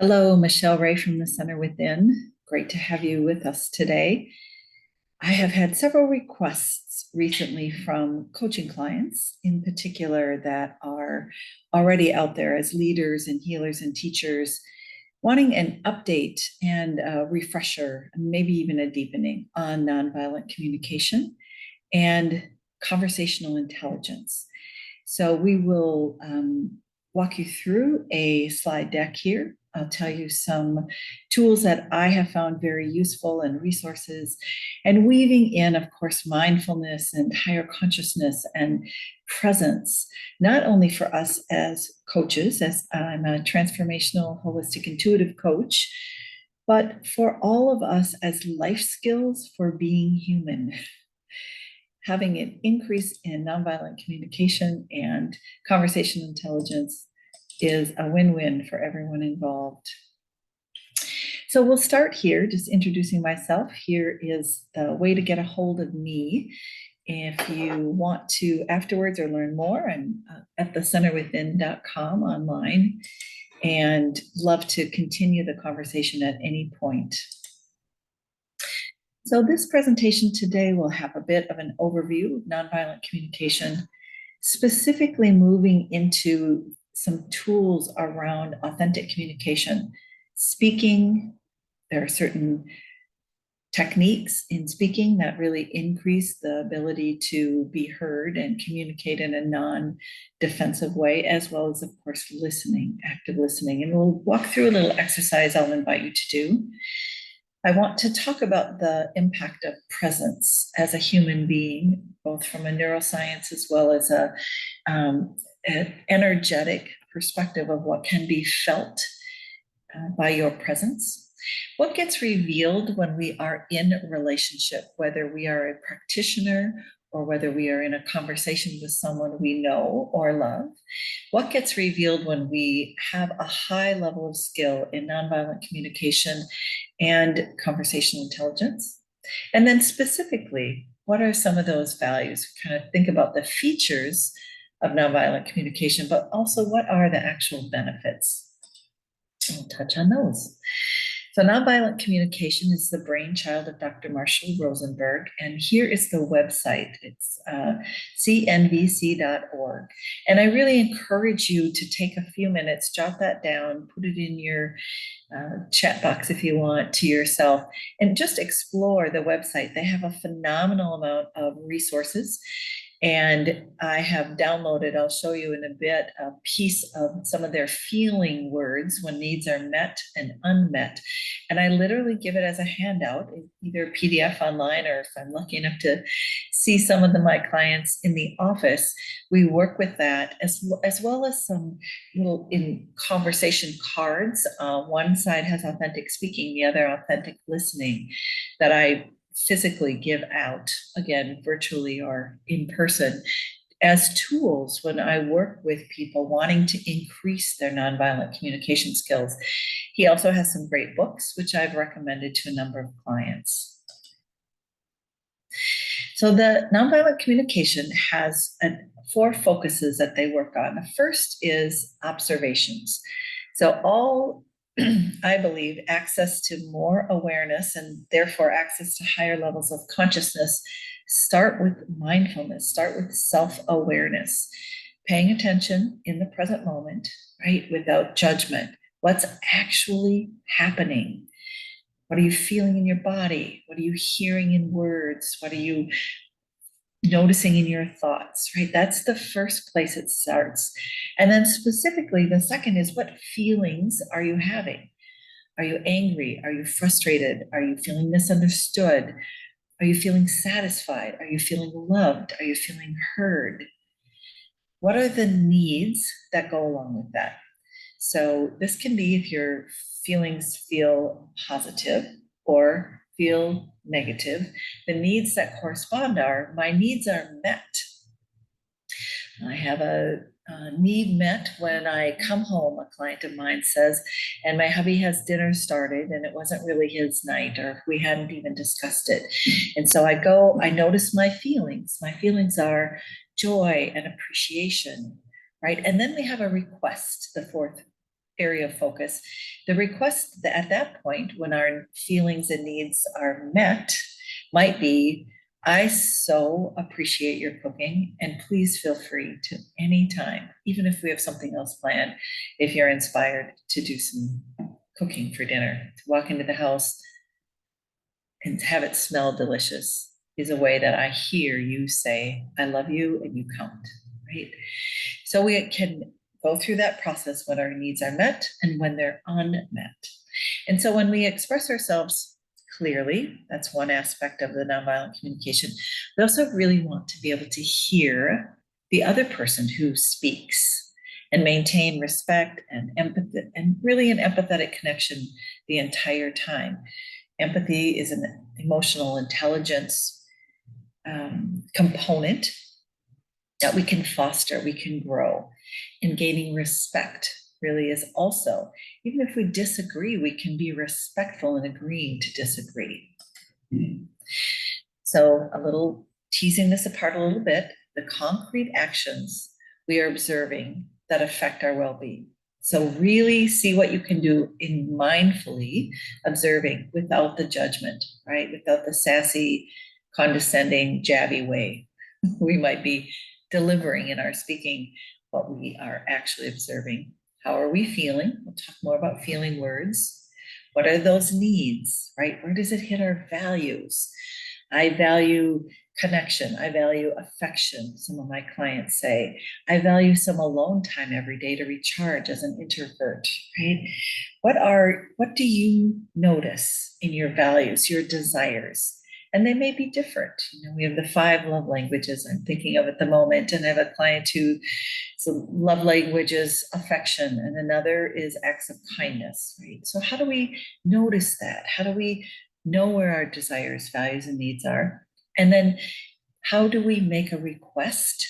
Hello, Michelle Ray from the Center Within. Great to have you with us today. I have had several requests recently from coaching clients in particular that are already out there as leaders and healers and teachers, wanting an update and a refresher, maybe even a deepening on nonviolent communication and conversational intelligence. So we will walk you through a slide deck here. I'll tell you some tools that I have found very useful and resources, and weaving in, of course, mindfulness and higher consciousness and presence, not only for us as coaches, as I'm a transformational, holistic, intuitive coach, but for all of us as life skills for being human. Having an increase in nonviolent communication and conversational intelligence is a win-win for everyone involved. So we'll start here, just introducing myself. Here is the way to get a hold of me. If you want to afterwards or learn more, I'm at thecenterwithin.com online and love to continue the conversation at any point. So this presentation today will have a bit of an overview of nonviolent communication, specifically moving into some tools around authentic communication. Speaking, there are certain techniques in speaking that really increase the ability to be heard and communicate in a non-defensive way, as well as, of course, listening, active listening. And we'll walk through a little exercise I'll invite you to do. I want to talk about the impact of presence as a human being, both from a neuroscience as well as an energetic perspective of what can be felt by your presence. What gets revealed when we are in a relationship, whether we are a practitioner or whether we are in a conversation with someone we know or love? What gets revealed when we have a high level of skill in nonviolent communication and conversational intelligence? And then specifically, what are some of those values? Kind of think about the features of nonviolent communication, but also what are the actual benefits? I'll touch on those. So nonviolent communication is the brainchild of Dr. Marshall Rosenberg, and here is the website. It's cnvc.org. And I really encourage you to take a few minutes, jot that down, put it in your chat box if you want to yourself, and just explore the website. They have a phenomenal amount of resources. And I have downloaded, I'll show you in a bit, a piece of some of their feeling words when needs are met and unmet. And I literally give it as a handout, either PDF online, or if I'm lucky enough to see some of my clients in the office, we work with that as well as some little in conversation cards. One side has authentic speaking, the other authentic listening, that I physically give out, again, virtually or in person, as tools when I work with people wanting to increase their nonviolent communication skills. He also has some great books, which I've recommended to a number of clients. So the nonviolent communication has four focuses that they work on. The first is observations. So all I believe access to more awareness and therefore access to higher levels of consciousness start with mindfulness, start with self-awareness, paying attention in the present moment, right? Without judgment. What's actually happening? What are you feeling in your body? What are you hearing in words? What are you noticing in your thoughts, right? That's the first place it starts. And then specifically, the second is, what feelings are you having? Are you angry? Are you frustrated? Are you feeling misunderstood? Are you feeling satisfied? Are you feeling loved? Are you feeling heard? What are the needs that go along with that? So this can be if your feelings feel positive or feel negative. The needs that correspond are, my needs are met. I have a need met when I come home, a client of mine says, and my hubby has dinner started and it wasn't really his night, or we hadn't even discussed it. And so I notice my feelings. My feelings are joy and appreciation, right? And then we have a request, the fourth area of focus. The request at that point, when our feelings and needs are met, might be, I so appreciate your cooking, and please feel free to anytime, even if we have something else planned, if you're inspired to do some cooking for dinner, to walk into the house and have it smell delicious is a way that I hear you say, I love you and you count, right? So we can go through that process when our needs are met and when they're unmet. And so when we express ourselves clearly, that's one aspect of the nonviolent communication. We also really want to be able to hear the other person who speaks and maintain respect and empathy, and really an empathetic connection the entire time. Empathy is an emotional intelligence component that we can foster, we can grow. And gaining respect really is also, even if we disagree, we can be respectful and agreeing to disagree. So a little teasing this apart a little bit, the concrete actions we are observing that affect our well-being. So really see what you can do in mindfully observing without the judgment, right? Without the sassy, condescending, jabby way we might be delivering in our speaking, what we are actually observing. How are we feeling? We'll talk more about feeling words. What are those needs, right? Where does it hit our values? I value connection. I value affection, some of my clients say. I value some alone time every day to recharge as an introvert, right? What do you notice in your values, your desires? And they may be different. You know, we have the 5 love languages I'm thinking of at the moment, and I have a client who, so love language is affection, and another is acts of kindness, right? So how do we notice that? How do we know where our desires, values, and needs are? And then how do we make a request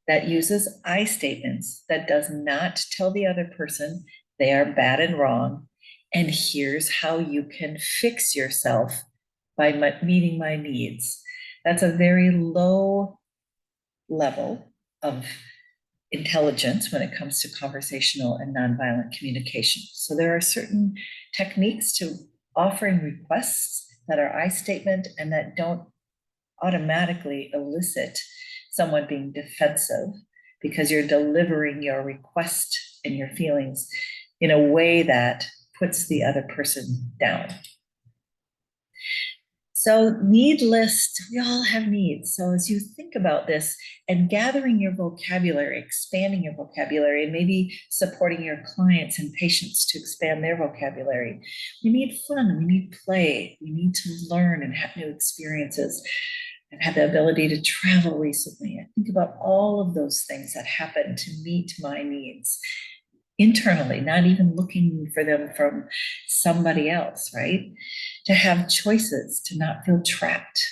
that uses I statements, that does not tell the other person they are bad and wrong, and here's how you can fix yourself by meeting my needs? That's a very low level of intelligence when it comes to conversational and nonviolent communication. So there are certain techniques to offering requests that are I statement and that don't automatically elicit someone being defensive, because you're delivering your request and your feelings in a way that puts the other person down. So need list, we all have needs. So as you think about this and gathering your vocabulary, expanding your vocabulary, and maybe supporting your clients and patients to expand their vocabulary, we need fun, we need play, we need to learn and have new experiences. I've had the ability to travel recently. I think about all of those things that happen to meet my needs internally, not even looking for them from somebody else, right? To have choices, to not feel trapped.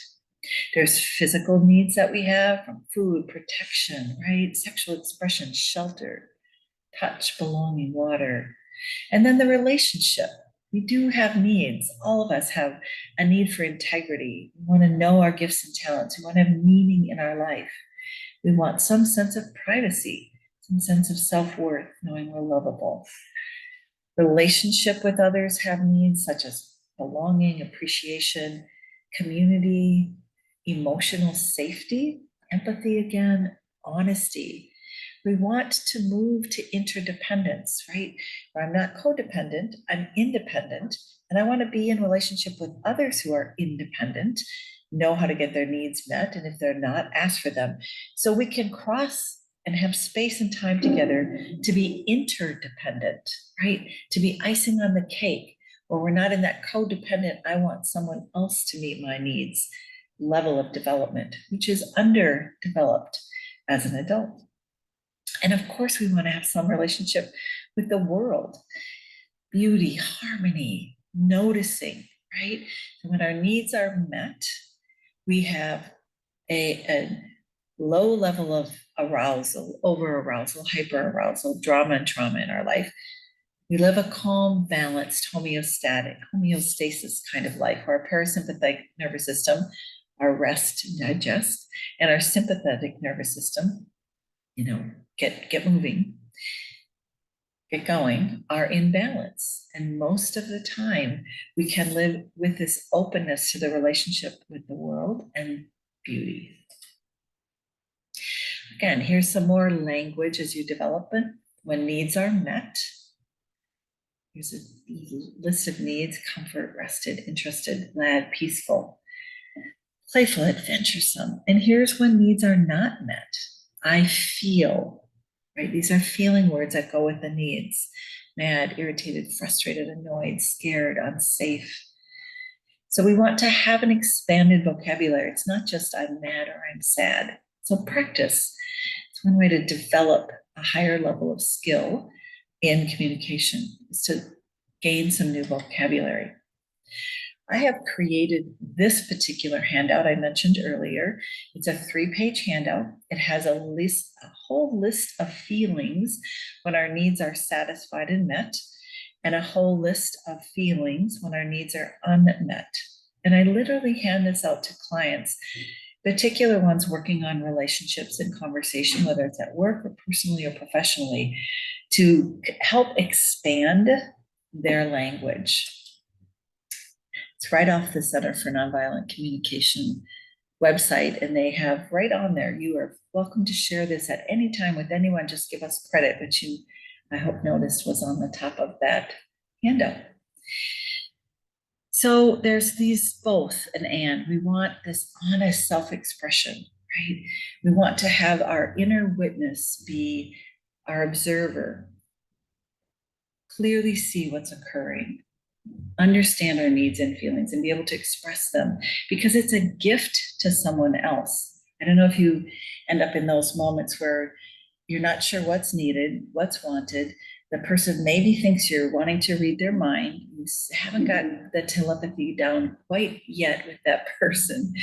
There's physical needs that we have, from food, protection, right? Sexual expression, shelter, touch, belonging, water. And then the relationship. We do have needs. All of us have a need for integrity. We want to know our gifts and talents. We want to have meaning in our life. We want some sense of privacy, some sense of self-worth, knowing we're lovable. Relationship with others have needs such as belonging, appreciation, community, emotional safety, empathy again, honesty. We want to move to interdependence, right? Where I'm not codependent, I'm independent, and I want to be in relationship with others who are independent, know how to get their needs met, and if they're not, ask for them. So we can cross and have space and time together to be interdependent, right? To be icing on the cake, where we're not in that codependent, I want someone else to meet my needs level of development, which is underdeveloped as an adult. And of course, we want to have some relationship with the world, beauty, harmony, noticing, right? And when our needs are met, we have a low level of arousal, over arousal, hyper arousal, drama and trauma in our life. We live a calm, balanced, homeostasis kind of life, where our parasympathetic nervous system, our rest and digest, and our sympathetic nervous system, get moving. get going are in balance. And most of the time, we can live with this openness to the relationship with the world and beauty. Again, here's some more language as you develop it. When needs are met, here's a list of needs: comfort, rested, interested, glad, peaceful, playful, adventuresome. And here's when needs are not met. I feel, right? These are feeling words that go with the needs: mad, irritated, frustrated, annoyed, scared, unsafe. So we want to have an expanded vocabulary. It's not just I'm mad or I'm sad. So practice. It's one way to develop a higher level of skill in communication, is to gain some new vocabulary. I have created this particular handout I mentioned earlier. It's a 3-page handout. It has a whole list of feelings when our needs are satisfied and met, and a whole list of feelings when our needs are unmet. And I literally hand this out to clients, particular ones working on relationships and conversation, whether it's at work or personally or professionally, to help expand their language. It's right off the Center for Nonviolent Communication website, and they have right on there, you are welcome to share this at any time with anyone. Just give us credit, which you, I hope, noticed was on the top of that handout. So there's these both an and. We want this honest self-expression, right? We want to have our inner witness be our observer, clearly see what's occurring, understand our needs and feelings, and be able to express them, because it's a gift to someone else. I don't know if you end up in those moments where you're not sure what's needed, what's wanted. The person maybe thinks you're wanting to read their mind. You haven't got the telepathy down quite yet with that person,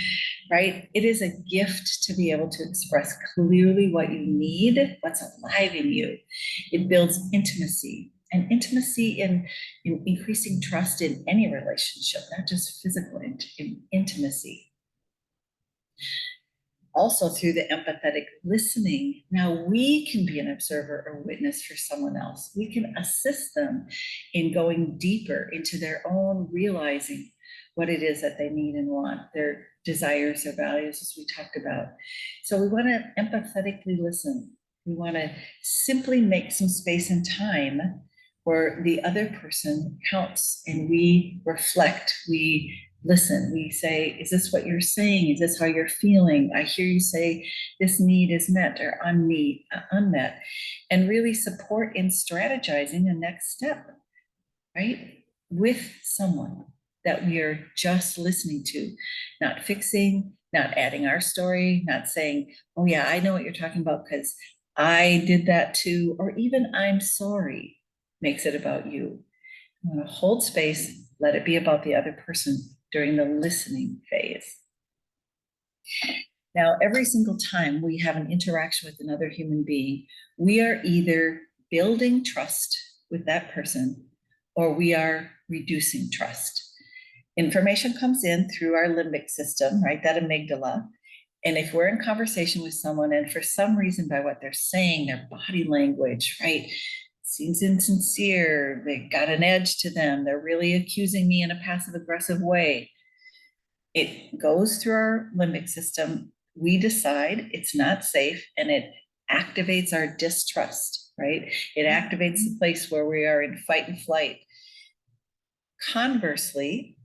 right? It is a gift to be able to express clearly what you need, what's alive in you. It builds intimacy, and intimacy in increasing trust in any relationship, not just physical intimacy. Also through the empathetic listening, now we can be an observer or witness for someone else. We can assist them in going deeper into their own realizing what it is that they need and want, their desires, their values, as we talked about. So we want to empathetically listen. We want to simply make some space and time where the other person counts, and we reflect, we listen, we say, is this what you're saying? Is this how you're feeling? I hear you say this need is met or unmet, and really support in strategizing the next step, right? With someone that we are just listening to, not fixing, not adding our story, not saying, oh yeah, I know what you're talking about because I did that too, or even I'm sorry makes it about you. You want to hold space, let it be about the other person during the listening phase. Now, every single time we have an interaction with another human being, we are either building trust with that person or we are reducing trust. Information comes in through our limbic system, right? That amygdala. And if we're in conversation with someone and for some reason by what they're saying, their body language, right, seems insincere, they got an edge to them, they're really accusing me in a passive aggressive way, it goes through our limbic system. We decide it's not safe, and it activates our distrust, right? It activates the place where we are in fight and flight. Conversely,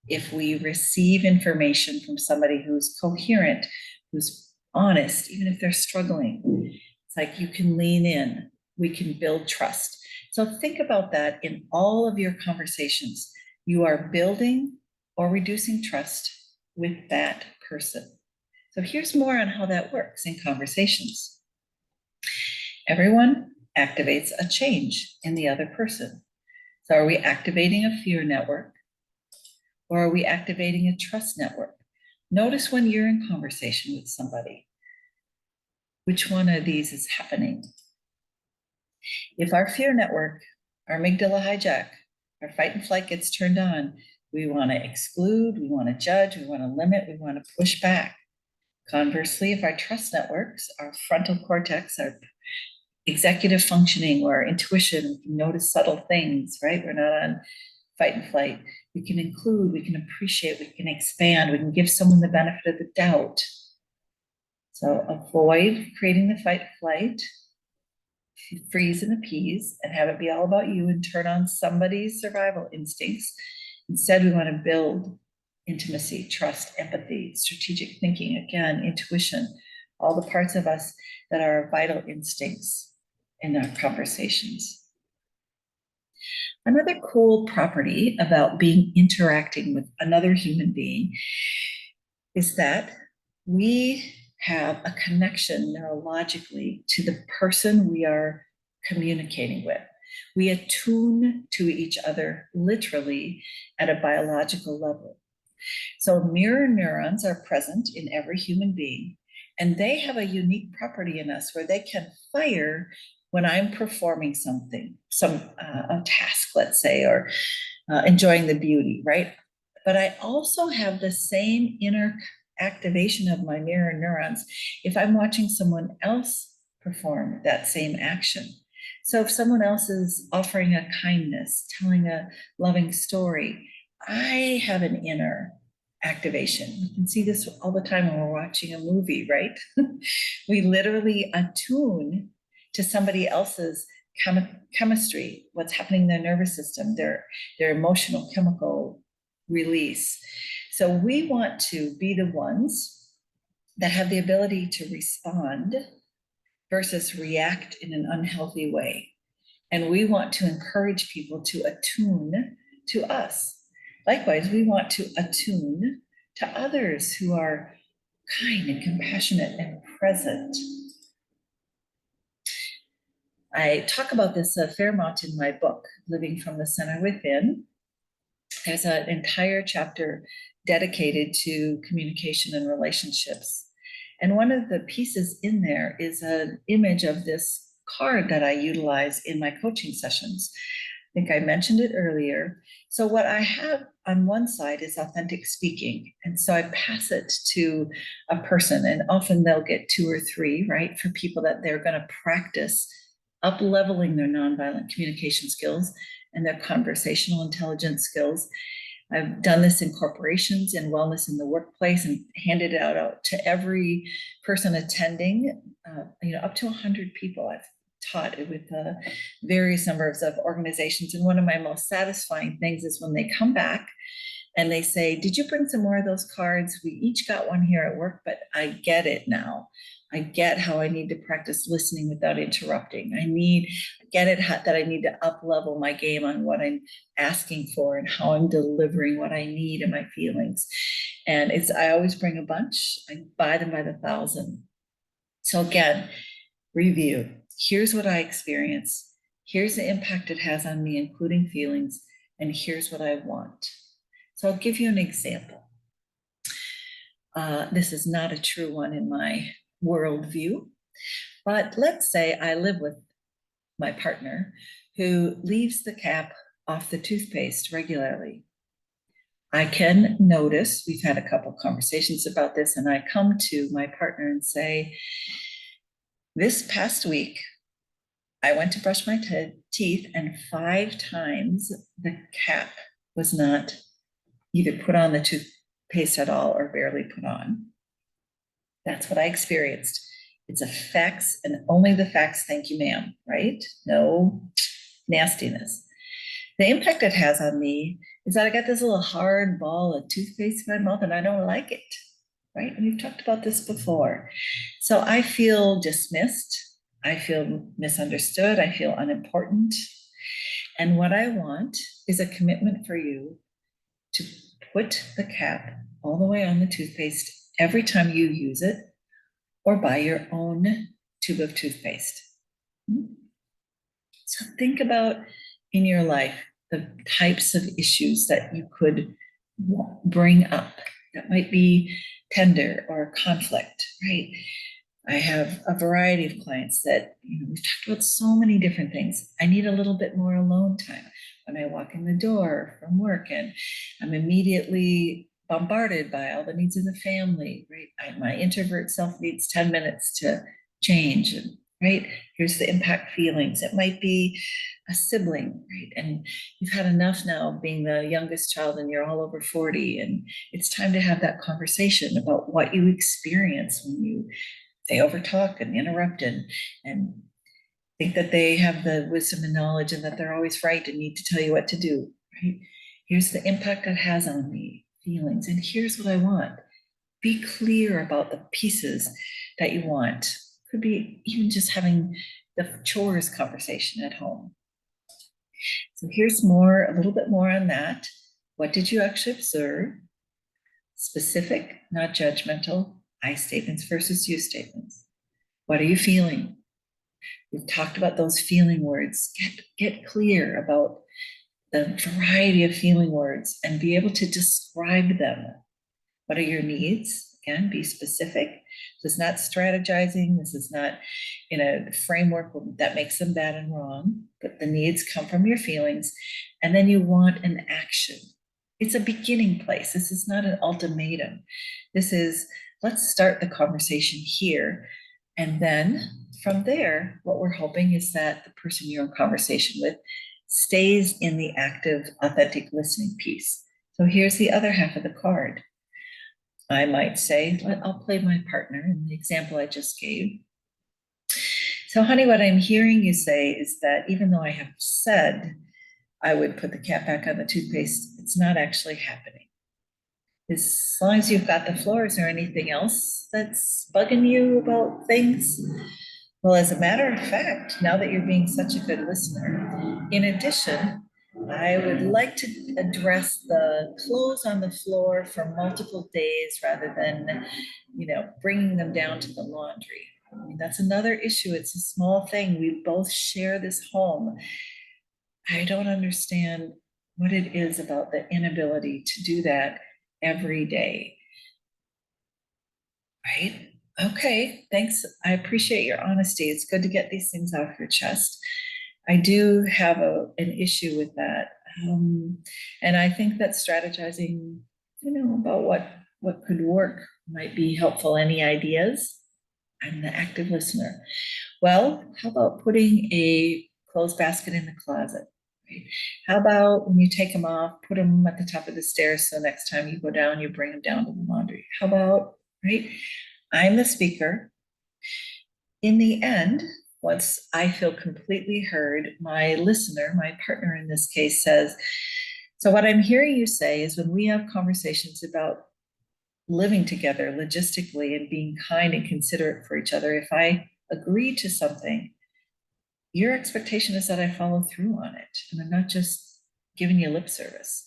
if we receive information from somebody who's coherent, who's honest, even if they're struggling, it's like you can lean in, we can build trust. So think about that in all of your conversations. You are building or reducing trust with that person. So here's more on how that works in conversations. Everyone activates a change in the other person. So are we activating a fear network, or are we activating a trust network? Notice when you're in conversation with somebody, which one of these is happening? If our fear network, our amygdala hijack, our fight and flight gets turned on, we want to exclude, we want to judge, we want to limit, we want to push back. Conversely, if our trust networks, our frontal cortex, our executive functioning or intuition. We can notice subtle things, right? We're not on fight and flight. We can include, we can appreciate, we can expand, we can give someone the benefit of the doubt. So avoid creating the fight flight, freeze and appease, and have it be all about you and turn on somebody's survival instincts. Instead, we want to build intimacy, trust, empathy, strategic thinking, again, intuition, all the parts of us that are vital instincts in our conversations. Another cool property about interacting with another human being is that we have a connection neurologically to the person we are communicating with. We attune to each other literally at a biological level. So mirror neurons are present in every human being, and they have a unique property in us where they can fire when I'm performing something, a task, let's say, or enjoying the beauty, right? But I also have the same inner activation of my mirror neurons if I'm watching someone else perform that same action. So if someone else is offering a kindness, telling a loving story, I have an inner activation. You can see this all the time when we're watching a movie, right? We literally attune to somebody else's chemistry, what's happening in their nervous system, their emotional chemical release. So we want to be the ones that have the ability to respond versus react in an unhealthy way. And we want to encourage people to attune to us. Likewise, we want to attune to others who are kind and compassionate and present. I talk about this a fair amount in my book, Living from the Center Within. There's an entire chapter dedicated to communication and relationships. And one of the pieces in there is an image of this card that I utilize in my coaching sessions. I think I mentioned it earlier. So what I have on one side is authentic speaking. And so I pass it to a person, and often they'll get 2 or 3, right, for people that they're going to practice up-leveling their nonviolent communication skills and their conversational intelligence skills. I've done this in corporations, in wellness in the workplace, and handed it out to every person attending, up to 100 people. I've taught it with various numbers of organizations. And one of my most satisfying things is when they come back and they say, "Did you bring some more of those cards? We each got one here at work, but I get it now. I get how I need to practice listening without interrupting. I get it that I need to up-level my game on what I'm asking for and how I'm delivering what I need and my feelings." And I always bring a bunch. I buy them by the thousand. So again, review. Here's what I experience. Here's the impact it has on me, including feelings, and here's what I want. So I'll give you an example. This is not a true one in my worldview, but let's say I live with my partner who leaves the cap off the toothpaste regularly. I can notice, we've had a couple conversations about this, and I come to my partner and say, "This past week, I went to brush my teeth, and 5 times the cap was not either put on the toothpaste at all or barely put on." That's what I experienced. It's a facts and only the facts. Thank you, ma'am, right? No nastiness. The impact it has on me is that I got this little hard ball of toothpaste in my mouth and I don't like it, right? And we've talked about this before. So I feel dismissed. I feel misunderstood. I feel unimportant. And what I want is a commitment for you to put the cap all the way on the toothpaste every time you use it, or buy your own tube of toothpaste. So think about in your life the types of issues that you could bring up that might be tender or conflict, right? I have a variety of clients that, we've talked about so many different things. I need a little bit more alone time when I walk in the door from work, and I'm immediately bombarded by all the needs of the family, right? My introvert self needs 10 minutes to change. And right? Here's the impact feelings. It might be a sibling, right? And you've had enough now being the youngest child and you're all over 40, and it's time to have that conversation about what you experience when they overtalk and interrupt and think that they have the wisdom and knowledge and that they're always right and need to tell you what to do, right? Here's the impact that has on me, feelings, and here's what I want. Be clear about the pieces that you want. Could be even just having the chores conversation at home. So here's a little bit more on that. What did you actually observe? Specific, not judgmental, I statements versus you statements. What are you feeling? We've talked about those feeling words. Get clear about the variety of feeling words and be able to describe them. What are your needs? Again, be specific. This is not strategizing. This is not in a framework that makes them bad and wrong, but the needs come from your feelings. And then you want an action. It's a beginning place. This is not an ultimatum. This is, let's start the conversation here. And then from there, what we're hoping is that the person you're in conversation with stays in the active, authentic listening piece. So here's the other half of the card. I might say, I'll play my partner in the example I just gave. So, honey, what I'm hearing you say is that even though I have said I would put the cap back on the toothpaste, it's not actually happening. As long as you've got the floor, is there anything else that's bugging you about things? Well, as a matter of fact, now that you're being such a good listener, in addition, I would like to address the clothes on the floor for multiple days rather than, bringing them down to the laundry. I mean, that's another issue. It's a small thing. We both share this home. I don't understand what it is about the inability to do that every day. Right? Okay, thanks. I appreciate your honesty. It's good to get these things off your chest. I do have an issue with that. And I think that strategizing, about what could work might be helpful. Any ideas? I'm the active listener. Well, how about putting a clothes basket in the closet? Right? How about when you take them off, put them at the top of the stairs so next time you go down, you bring them down to the laundry? How about, right? I'm the speaker. In the end, once I feel completely heard, my listener, my partner in this case, says, so what I'm hearing you say is when we have conversations about living together logistically and being kind and considerate for each other, if I agree to something, your expectation is that I follow through on it. And I'm not just giving you lip service.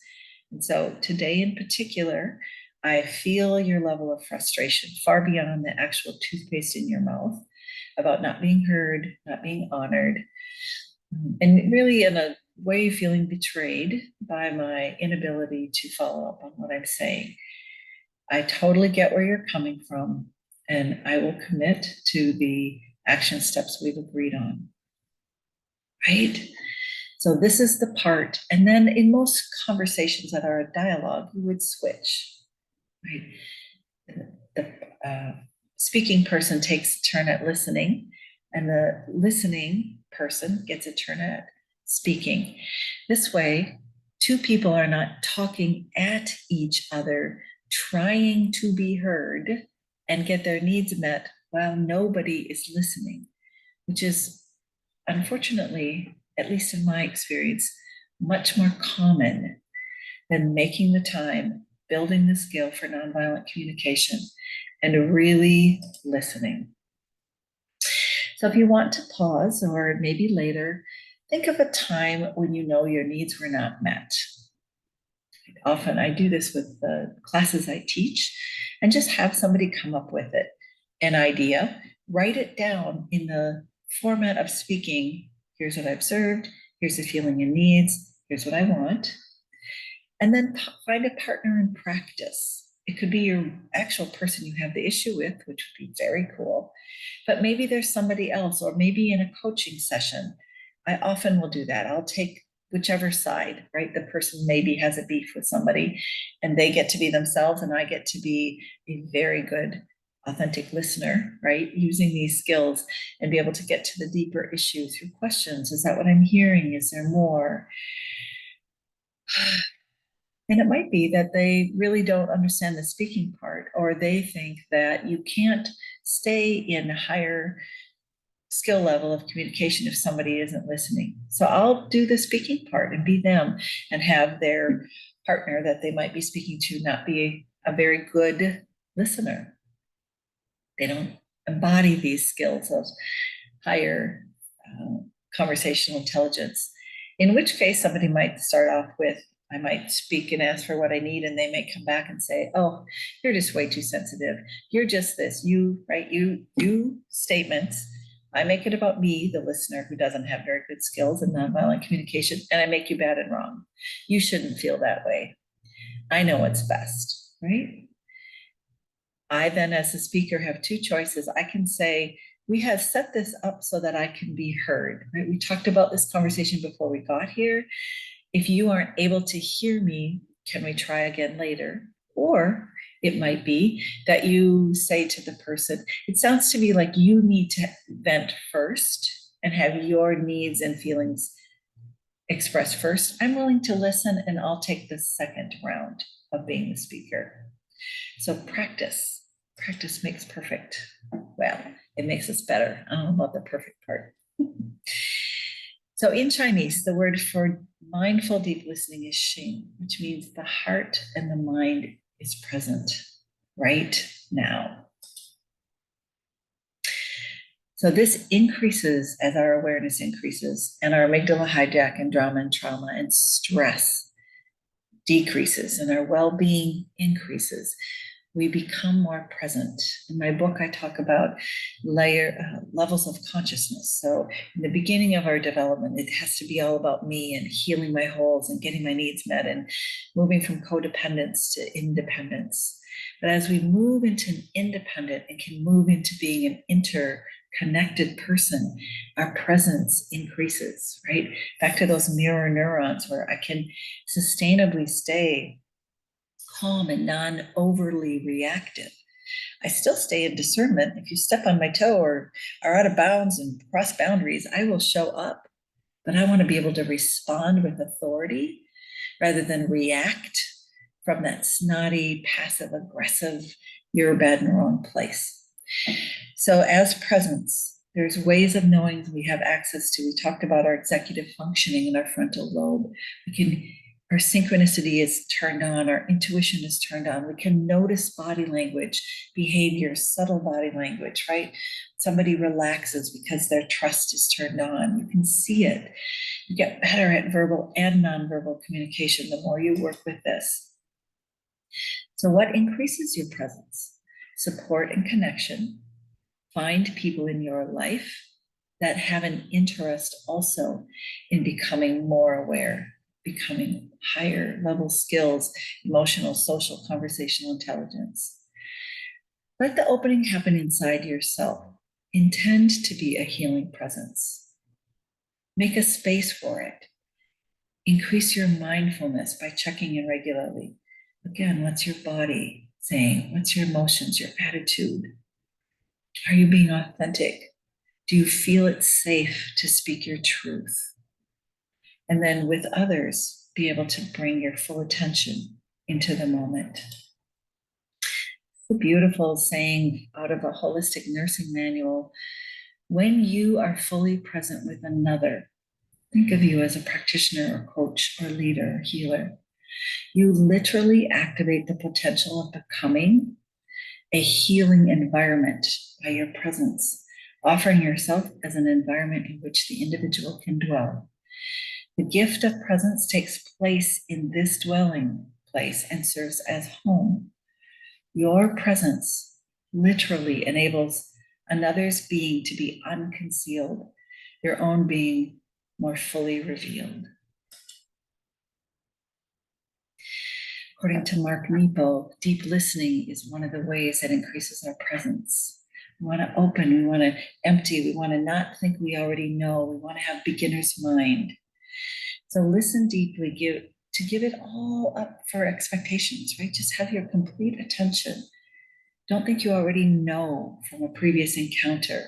And so today in particular, I feel your level of frustration far beyond the actual toothpaste in your mouth about not being heard, not being honored, and really in a way feeling betrayed by my inability to follow up on what I'm saying. I totally get where you're coming from, and I will commit to the action steps we've agreed on. Right? So this is the part. And then in most conversations that are a dialogue, you would switch. Right? The speaking person takes a turn at listening, and the listening person gets a turn at speaking. This way, two people are not talking at each other, trying to be heard and get their needs met while nobody is listening, which is unfortunately, at least in my experience, much more common than making the time, building the skill for nonviolent communication, and really listening. So if you want to pause, or maybe later, think of a time when you know your needs were not met. Often I do this with the classes I teach, and just have somebody come up with it, an idea, write it down in the format of speaking. Here's what I observed, here's the feeling and needs, here's what I want. And then find a partner in practice. It could be your actual person you have the issue with, which would be very cool. But maybe there's somebody else, or maybe in a coaching session. I often will do that. I'll take whichever side, right? The person maybe has a beef with somebody and they get to be themselves, and I get to be a very good authentic listener, right? Using these skills and be able to get to the deeper issue through questions. Is that what I'm hearing? Is there more? And it might be that they really don't understand the speaking part, or they think that you can't stay in a higher skill level of communication if somebody isn't listening. So I'll do the speaking part and be them, and have their partner that they might be speaking to not be a very good listener. They don't embody these skills of higher conversational intelligence. In which case, somebody might start off with, I might speak and ask for what I need, and they may come back and say, "Oh, you're just way too sensitive. You're just this. You, right? You statements. I make it about me, the listener who doesn't have very good skills in nonviolent communication, and I make you bad and wrong. You shouldn't feel that way. I know what's best, right?" I then, as a speaker, have two choices. I can say, we have set this up so that I can be heard, right? We talked about this conversation before we got here. If you aren't able to hear me, can we try again later? Or it might be that you say to the person, it sounds to me like you need to vent first and have your needs and feelings expressed first. I'm willing to listen, and I'll take the second round of being the speaker. So practice makes perfect. Well, it makes us better. I don't know about the perfect part. So in Chinese, the word for mindful deep listening is xing, which means the heart and the mind is present right now. So this increases as our awareness increases, and our amygdala hijack and drama and trauma and stress decreases, and our well-being increases. We become more present. In my book, I talk about levels of consciousness. So in the beginning of our development, it has to be all about me and healing my holes and getting my needs met and moving from codependence to independence. But as we move into an independent and can move into being an interconnected person, our presence increases, right? Back to those mirror neurons where I can sustainably stay calm and non-overly reactive. I still stay in discernment. If you step on my toe or are out of bounds and cross boundaries, I will show up. But I want to be able to respond with authority rather than react from that snotty, passive, aggressive, you're bad in the wrong place. So as presence, there's ways of knowing we have access to. We talked about our executive functioning in our frontal lobe. Our synchronicity is turned on, our intuition is turned on. We can notice body language, behavior, subtle body language, right? Somebody relaxes because their trust is turned on. You can see it. You get better at verbal and nonverbal communication the more you work with this. So what increases your presence? Support and connection. Find people in your life that have an interest also in becoming more aware, becoming higher level skills, emotional, social, conversational intelligence. Let the opening happen inside yourself. Intend to be a healing presence. Make a space for it. Increase your mindfulness by checking in regularly. Again, what's your body saying? What's your emotions, your attitude? Are you being authentic? Do you feel it's safe to speak your truth? And then with others, be able to bring your full attention into the moment. It's a beautiful saying out of a holistic nursing manual. When you are fully present with another, think of you as a practitioner or coach or leader or healer. You literally activate the potential of becoming a healing environment by your presence, offering yourself as an environment in which the individual can dwell. The gift of presence takes place in this dwelling place and serves as home. Your presence literally enables another's being to be unconcealed, your own being more fully revealed. According to Mark Nepo, deep listening is one of the ways that increases our presence. We want to open, we want to empty, we want to not think we already know, we want to have beginner's mind. So listen deeply, give it all up for expectations, right? Just have your complete attention don't think you already know from a previous encounter.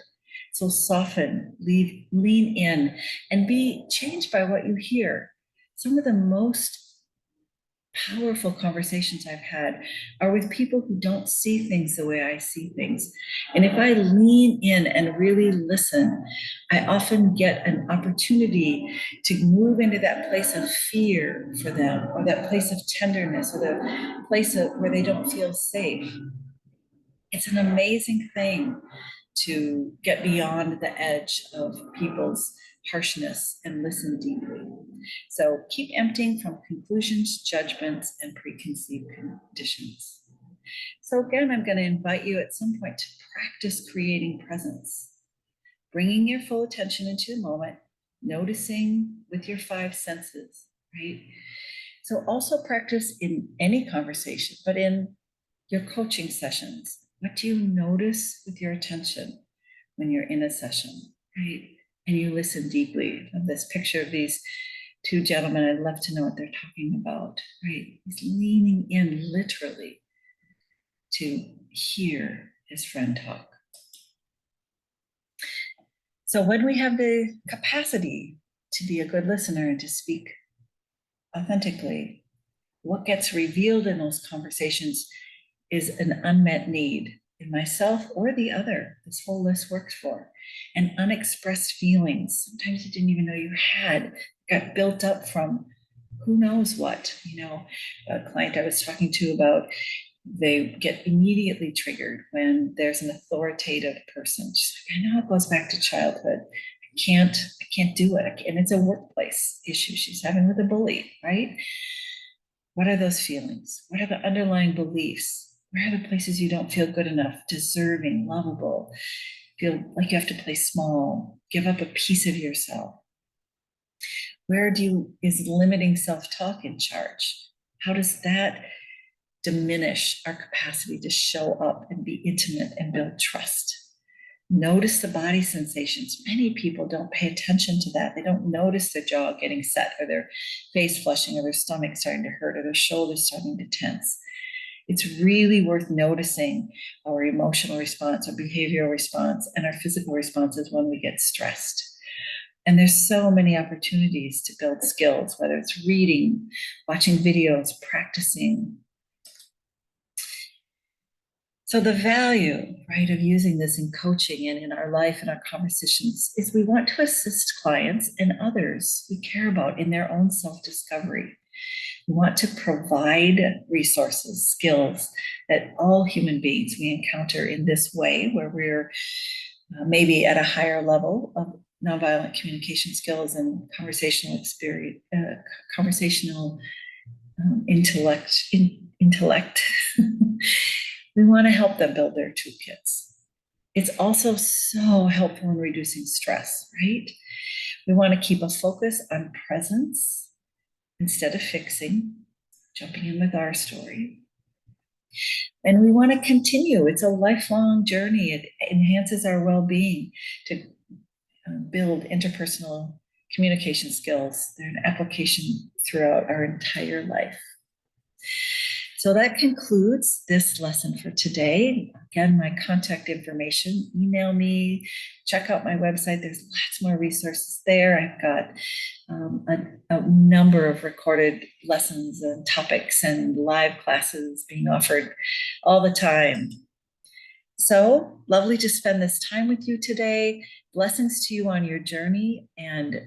So soften, lean in, and be changed by what you hear. Some of the most powerful conversations I've had are with people who don't see things the way I see things. And if I lean in and really listen, I often get an opportunity to move into that place of fear for them, or that place of tenderness, or the place of where they don't feel safe. It's an amazing thing to get beyond the edge of people's harshness and listen deeply. So keep emptying from conclusions, judgments, and preconceived conditions. So again, I'm going to invite you at some point to practice creating presence, bringing your full attention into the moment, noticing with your five senses, right? So also practice in any conversation, but in your coaching sessions. What do you notice with your attention when you're in a session, right? And you listen deeply. Of this picture of these two gentlemen, I'd love to know what they're talking about, right? He's leaning in literally to hear his friend talk. So when we have the capacity to be a good listener and to speak authentically, what gets revealed in those conversations is an unmet need in myself or the other this whole list works for, and unexpressed feelings sometimes you didn't even know you had, got built up from who knows what. A client I was talking to about, they get immediately triggered when there's an authoritative person. She's like, I know it goes back to childhood. I can't do it. And it's a workplace issue she's having with a bully, right? What are those feelings? What are the underlying beliefs? Where are the places you don't feel good enough, deserving, lovable, feel like you have to play small, give up a piece of yourself? Where is limiting self-talk in charge? How does that diminish our capacity to show up and be intimate and build trust? Notice the body sensations. Many people don't pay attention to that. They don't notice their jaw getting set, or their face flushing, or their stomach starting to hurt, or their shoulders starting to tense. It's really worth noticing our emotional response, our behavioral response, and our physical responses when we get stressed. And there's so many opportunities to build skills, whether it's reading, watching videos, practicing. So the value, right, of using this in coaching and in our life and our conversations is we want to assist clients and others we care about in their own self-discovery. We want to provide resources, skills that all human beings we encounter in this way, where we're maybe at a higher level of nonviolent communication skills and conversational experience, conversational intellect. We want to help them build their toolkits. It's also so helpful in reducing stress, right? We want to keep a focus on presence instead of fixing, jumping in with our story. And we want to continue. It's a lifelong journey. It enhances our well-being to build interpersonal communication skills. They're an application throughout our entire life. So that concludes this lesson for today. Again, my contact information, email me, check out my website. There's lots more resources there. I've got a number of recorded lessons and topics and live classes being offered all the time. So lovely to spend this time with you today. Blessings to you on your journey, and